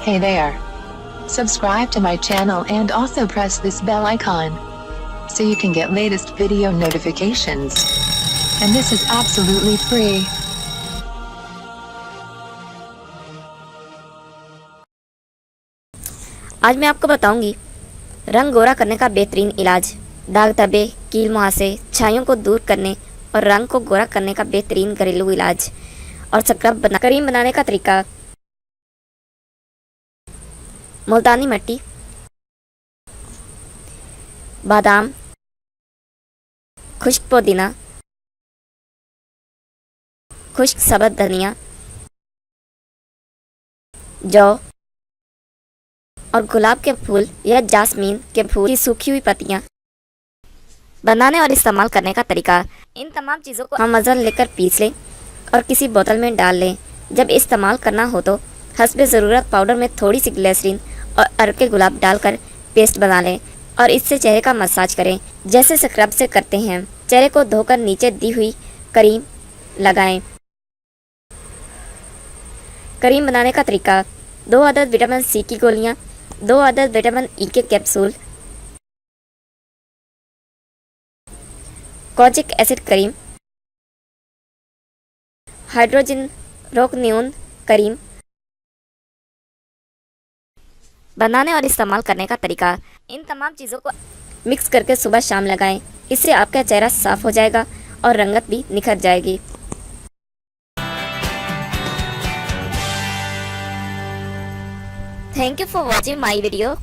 Hey there. Subscribe to my channel and also press this bell icon so you can get latest video notifications. And this is absolutely free. आज मैं आपको बताऊंगी रंग गोरा करने का बेहतरीन इलाज। दाग धब्बे, कील मुहासे, छाइयों को दूर करने और रंग को गोरा करने का बेहतरीन घरेलू इलाज और क्रीम बनाने का तरीका। मुल्तानी मिट्टी, बादाम, खुश्क पुदीना, खुश्क सब्ज़ धनिया, जौ और गुलाब के फूल या जास्मीन के फूल की सूखी हुई पत्तियां। बनाने और इस्तेमाल करने का तरीका। इन तमाम चीज़ों को हम मज़ा लेकर पीस लें और किसी बोतल में डाल लें। जब इस्तेमाल करना हो तो हस्बे ज़रूरत पाउडर में थोड़ी सी ग्लिसरीन और अरके गुलाब डालकर पेस्ट बना लें और इससे चेहरे का मसाज करें जैसे स्क्रब से करते हैं। चेहरे को धोकर नीचे दी हुई क्रीम लगाएं। क्रीम बनाने का तरीका। 2 अदद विटामिन सी की गोलियां, 2 अदद विटामिन ई के capsule, kojic acid cream, hydroquinone cream. बनाने और इस्तेमाल करने का तरीका। इन तमाम चीज़ों को मिक्स करके सुबह शाम लगाएं। इससे आपका चेहरा साफ हो जाएगा और रंगत भी निखर जाएगी। Thank you for watching my video.